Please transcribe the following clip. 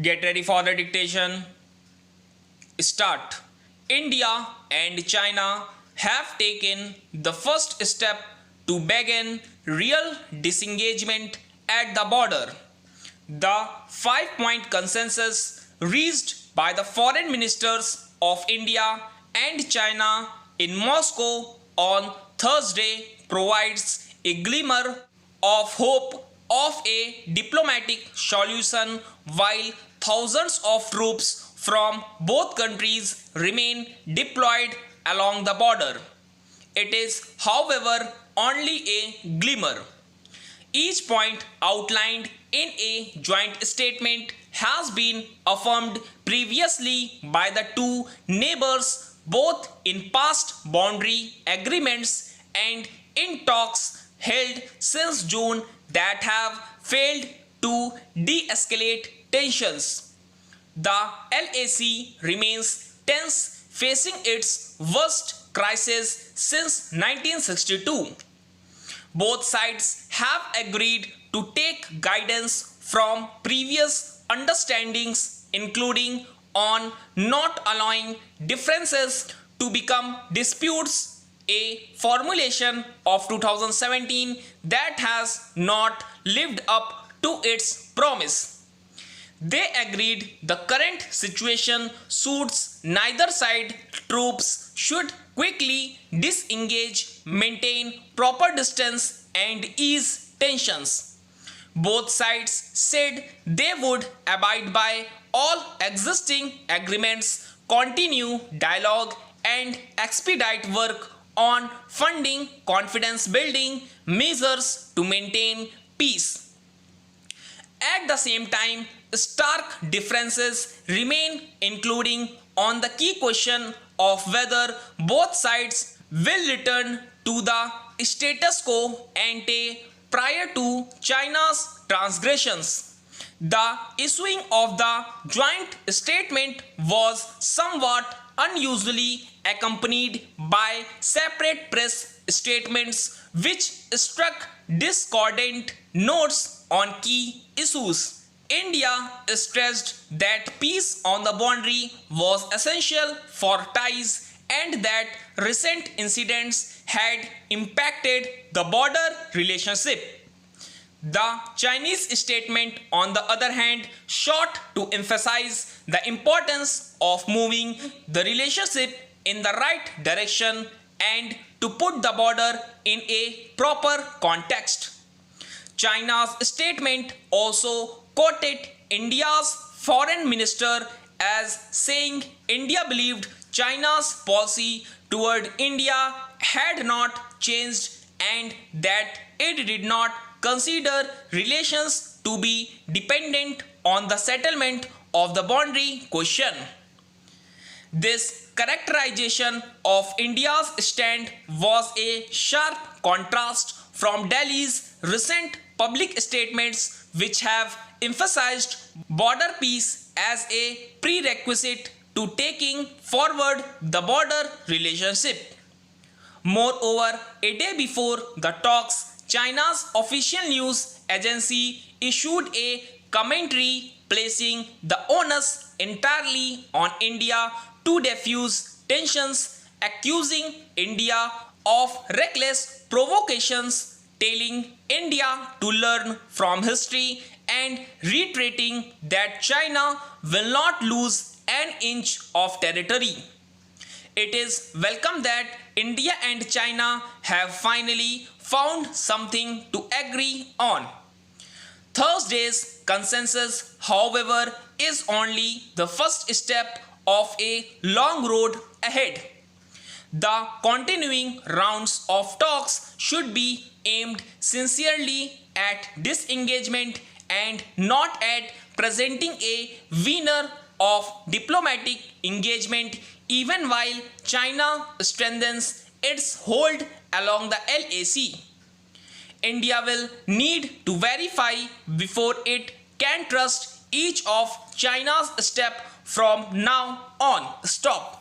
Get ready for the dictation. Start. India and China have taken the first step to begin real disengagement at the border. The 5-point consensus reached by the foreign ministers of India and China in Moscow on Thursday provides a glimmer of hope of a diplomatic solution while thousands of troops from both countries remain deployed along the border. It is, however, only a glimmer. Each point outlined in a joint statement has been affirmed previously by the two neighbors both in past boundary agreements and in talks held since June that have failed to de-escalate tensions. The LAC remains tense, facing its worst crisis since 1962. Both sides have agreed to take guidance from previous understandings, including on not allowing differences to become disputes, a formulation of 2017 that has not lived up to its promise. They agreed the current situation suits neither side. Troops should quickly disengage, maintain proper distance, and ease tensions. Both sides said they would abide by all existing agreements, continue dialogue, and expedite work on funding confidence building measures to maintain peace. At the same time, stark differences remain, including on the key question of whether both sides will return to the status quo ante prior to China's transgressions. The issuing of the joint statement was somewhat unusually accompanied by separate press statements which struck discordant notes on key issues. India stressed that peace on the boundary was essential for ties and that recent incidents had impacted the border relationship. The Chinese statement, on the other hand, sought to emphasize the importance of moving the relationship in the right direction and to put the border in a proper context. China's statement also quoted India's foreign minister as saying India believed China's policy toward India had not changed and that it did not consider relations to be dependent on the settlement of the boundary question. This characterization of India's stand was a sharp contrast from Delhi's recent public statements, which have emphasized border peace as a prerequisite to taking forward the border relationship. Moreover, a day before the talks, China's official news agency issued a commentary placing the onus entirely on India to defuse tensions, accusing India of reckless provocations, telling India to learn from history, and reiterating that China will not lose an inch of territory. It is welcome that India and China have finally found something to agree on. Thursday's consensus, however, is only the first step of a long road ahead. The continuing rounds of talks should be aimed sincerely at disengagement and not at presenting a winner of diplomatic engagement, even while China strengthens its hold along the LAC. India will need to verify before it can trust each of China's steps from now on. Stop.